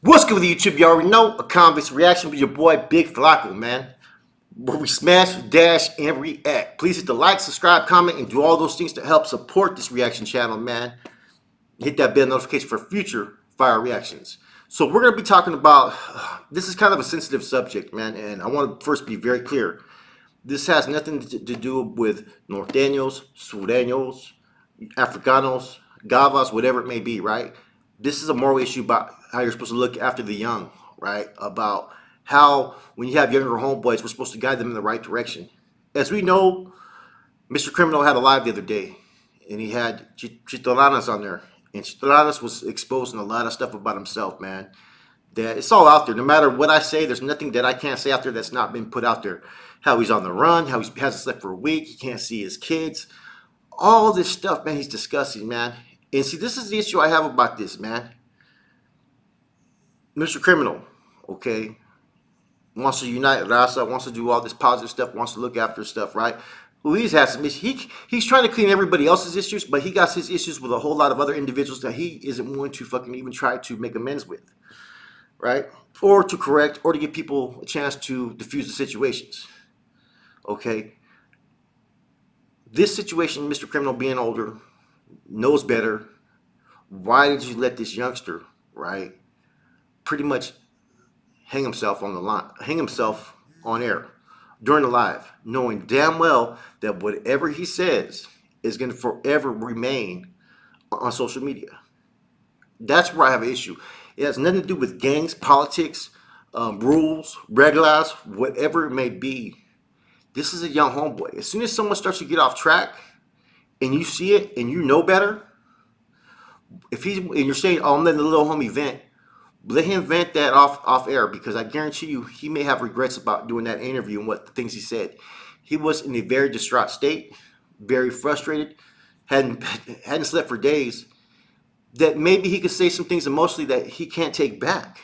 What's good with YouTube? You already know a convict's reaction with your boy Big Flacco, man. Where we smash, dash, and react. Please hit the like, subscribe, comment, and do all those things to help support this reaction channel, man. Hit that bell notification for future fire reactions. So we're gonna be talking about this is kind of a sensitive subject, man, and I want to first be very clear. This has nothing to do with Norteños, Sureños, Africanos, Gavas, whatever it may be, right? This is a moral issue about how you're supposed to look after the young, right? About how when you have younger homeboys, we're supposed to guide them in the right direction. As we know, Mr. Criminal had a live the other day, and he had Chito Ranas on there. And Chito Ranas was exposing a lot of stuff about himself, man. That it's all out there. No matter what I say, there's nothing that I can't say out there that's not been put out there. How he's on the run, how he hasn't slept for a week, he can't see his kids, all this stuff, man, he's discussing, man. And see, this is the issue I have about this, man. Mr. Criminal, okay, wants to unite Rasa, wants to do all this positive stuff, wants to look after stuff, right? Luis has some issues. He's trying to clean everybody else's issues, but he got his issues with a whole lot of other individuals that he isn't willing to fucking even try to make amends with, right? Or to correct, or to give people a chance to diffuse the situations, okay? This situation, Mr. Criminal being older, knows better. Why did you let this youngster, right, pretty much hang himself on the line, hang himself on air during the live, knowing damn well that whatever he says is going to forever remain on social media? That's where I have an issue. It has nothing to do with gangs, politics, rules, regulars, whatever it may be. This is a young homeboy. As soon as someone starts to get off track and you see it and you know better, if he's and you're saying, "Oh, I'm letting the little homie vent," let him vent that off air, because I guarantee you he may have regrets about doing that interview and what the things he said. He was in a very distraught state, very frustrated, hadn't slept for days. That maybe he could say some things emotionally that he can't take back,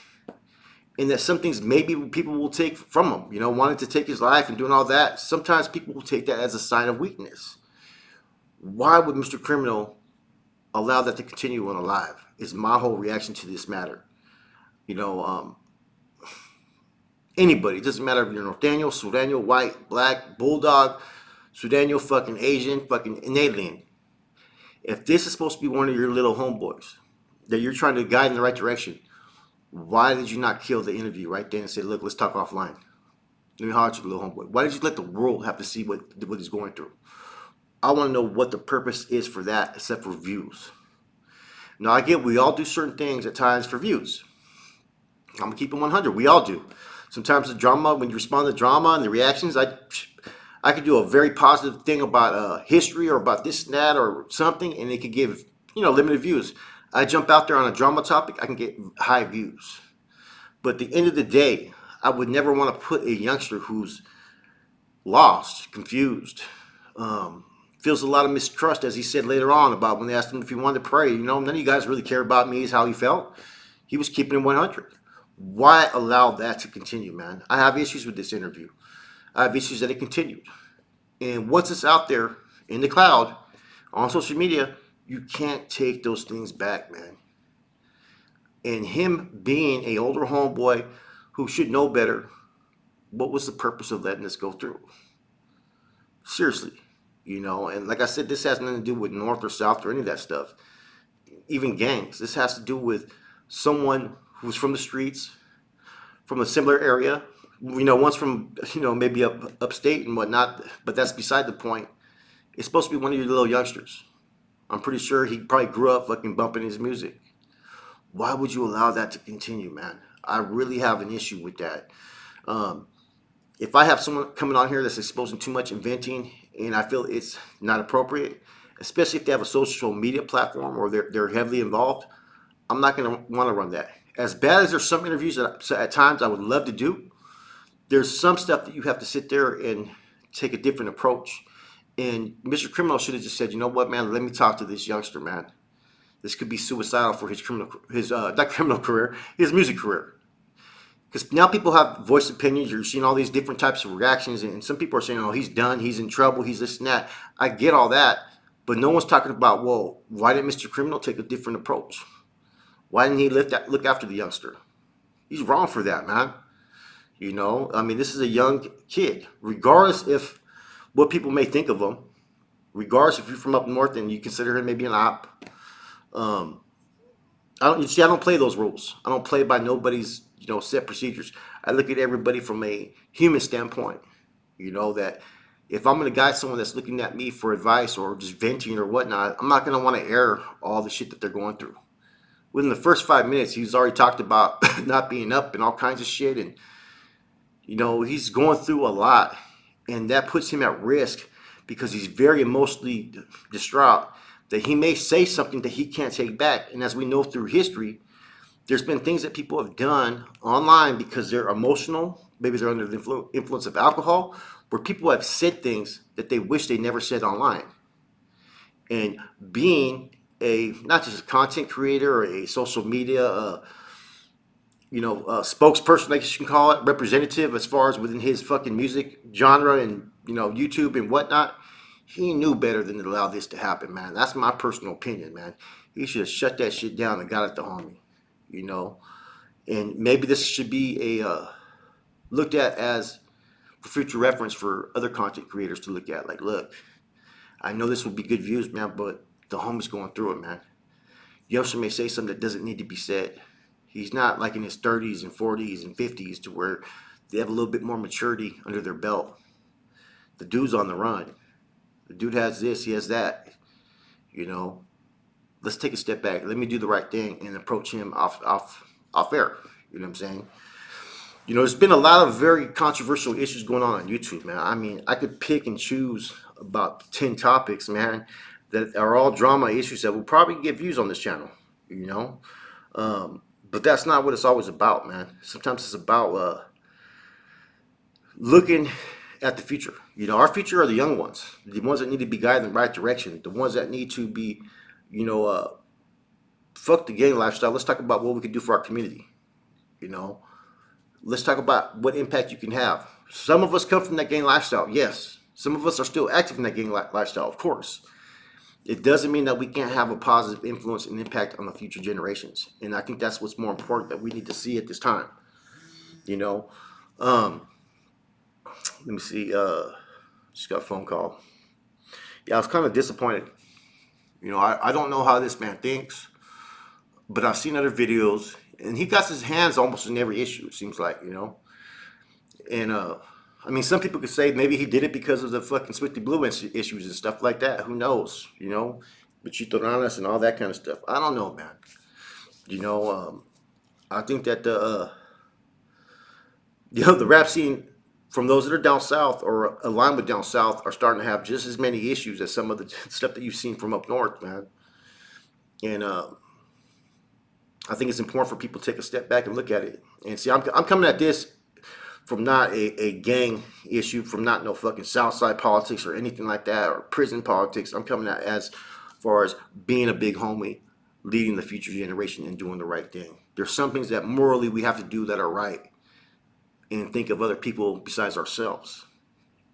and that some things maybe people will take from him. You know, wanting to take his life and doing all that. Sometimes people will take that as a sign of weakness. Why would Mr. Criminal allow that to continue on a live? Is my whole reaction to this matter. You know, anybody. It doesn't matter if you're Norteño, Sureño, white, black, bulldog, Sureño, fucking Asian, fucking an alien. If this is supposed to be one of your little homeboys that you're trying to guide in the right direction, why did you not kill the interview right then and say, "Look, let's talk offline. Let me holler at you, little homeboy"? Why did you let the world have to see what he's going through? I want to know what the purpose is for that, except for views. Now, I get we all do certain things at times for views. I'm gonna keep it 100. We all do. Sometimes the drama, when you respond to drama and the reactions, I could do a very positive thing about history or about this and that or something, and it could give limited views. I jump out there on a drama topic, I can get high views. But at the end of the day, I would never want to put a youngster who's lost, confused, feels a lot of mistrust, as he said later on about when they asked him if he wanted to pray. None of you guys really care about me, is how he felt. He was keeping it 100. Why allow that to continue, man? I have issues with this interview. I have issues that it continued. And once it's out there in the cloud, on social media, you can't take those things back, man. And him being a older homeboy who should know better, what was the purpose of letting this go through? Seriously. And like I said, this has nothing to do with North or South or any of that stuff. Even gangs. This has to do with someone who's from the streets, from a similar area. One's from, maybe upstate and whatnot, but that's beside the point. It's supposed to be one of your little youngsters. I'm pretty sure he probably grew up fucking bumping his music. Why would you allow that to continue, man? I really have an issue with that. If I have someone coming on here that's exposing too much and venting, and I feel it's not appropriate, especially if they have a social media platform or they're heavily involved, I'm not going to want to run that. As bad as there's some interviews that at times I would love to do, there's some stuff that you have to sit there and take a different approach. And Mr. Criminal should have just said, "You know what, man, let me talk to this youngster, man. This could be suicidal for his not criminal career, his music career." Because now people have voiced opinions. You're seeing all these different types of reactions, and some people are saying, "Oh, he's done. He's in trouble. He's this and that." I get all that, but no one's talking about, well, why didn't Mr. Criminal take a different approach? Why didn't he look after the youngster? He's wrong for that, man. You know, I mean, this is a young kid. Regardless if what people may think of him, regardless if you're from up north and you consider him maybe an op, um, I don't. You see, I don't play those rules. I don't play by nobody's set procedures. I look at everybody from a human standpoint. You know that if I'm gonna guide someone that's looking at me for advice or just venting or whatnot, I'm not gonna want to air all the shit that they're going through. Within the first 5 minutes, he's already talked about not being up and all kinds of shit, and he's going through a lot, and that puts him at risk because he's very emotionally distraught. That he may say something that he can't take back, and as we know through history, there's been things that people have done online because they're emotional. Maybe they're under the influence of alcohol, where people have said things that they wish they never said online. And being a not just a content creator or a social media, spokesperson, I guess you can call it, representative as far as within his fucking music genre and YouTube and whatnot, he knew better than to allow this to happen, man. That's my personal opinion, man. He should have shut that shit down and got it to homie, you know. And maybe this should be looked at as for future reference for other content creators to look at. Like, look, I know this would be good views, man, but the homie's going through it, man. Youngster may say something that doesn't need to be said. He's not like in his 30s and 40s and 50s to where they have a little bit more maturity under their belt. The dude's on the run. The dude has this, he has that. You know, let's take a step back. Let me do the right thing and approach him off air. You know what I'm saying? There's been a lot of very controversial issues going on YouTube, man. I mean, I could pick and choose about 10 topics, man, that are all drama issues that will probably get views on this channel, you know? But that's not what it's always about, man. Sometimes it's about looking at the future. Our future are the young ones, the ones that need to be guided in the right direction, the ones that need to be, fuck the gang lifestyle. Let's talk about what we can do for our community, you know? Let's talk about what impact you can have. Some of us come from that gang lifestyle, yes. Some of us are still active in that gang lifestyle, of course. It doesn't mean that we can't have a positive influence and impact on the future generations. And I think that's what's more important that we need to see at this time. You know, let me see. Just got a phone call. Yeah, I was kind of disappointed. I don't know how this man thinks, but I've seen other videos, and he got his hands almost in every issue. It seems like, and I mean, some people could say maybe he did it because of the fucking Swifty Blue issues and stuff like that. Who knows? With Chito Ranas and all that kind of stuff. I don't know, man. I think that the rap scene from those that are down south or aligned with down south are starting to have just as many issues as some of the stuff that you've seen from up north, man. And I think it's important for people to take a step back and look at it. And see, I'm coming at this from not a gang issue, from not no fucking Southside politics or anything like that, or prison politics. I'm coming at as far as being a big homie, leading the future generation and doing the right thing. There's some things that morally we have to do that are right and think of other people besides ourselves.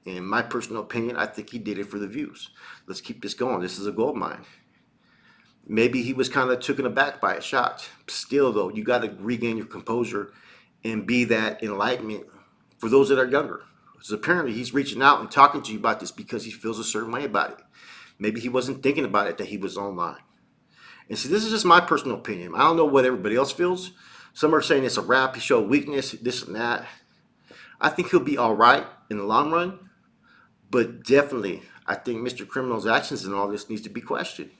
In my personal opinion, I think he did it for the views. Let's keep this going. This is a gold mine. Maybe he was kind of taken aback by it, shocked. Still, though, you got to regain your composure and be that enlightenment for those that are younger. Because apparently he's reaching out and talking to you about this because he feels a certain way about it. Maybe he wasn't thinking about it that he was online. And see, this is just my personal opinion. I don't know what everybody else feels. Some are saying it's a rap, he showed weakness, this and that. I think he'll be all right in the long run. But definitely, I think Mr. Criminal's actions and all this needs to be questioned.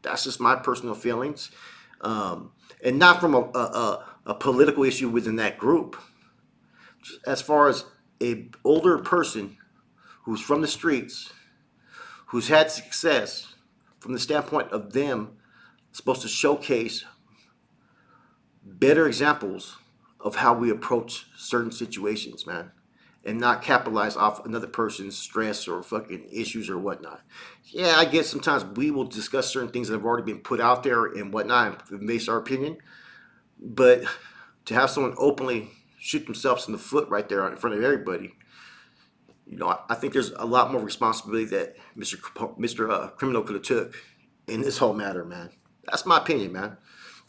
That's just my personal feelings. And not from a political issue within that group. As far as a older person who's from the streets, who's had success from the standpoint of them supposed to showcase better examples of how we approach certain situations, man, and not capitalize off another person's stress or fucking issues or whatnot. Yeah, I guess sometimes we will discuss certain things that have already been put out there and whatnot and base our opinion, but to have someone openly shoot themselves in the foot right there in front of everybody, I think there's a lot more responsibility that Mr. Criminal could have took in this whole matter, man. That's my opinion, man.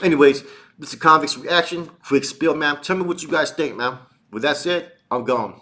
Anyways, this is Convict's reaction. Quick spill, man. Tell me what you guys think, man. With that said, I'm gone.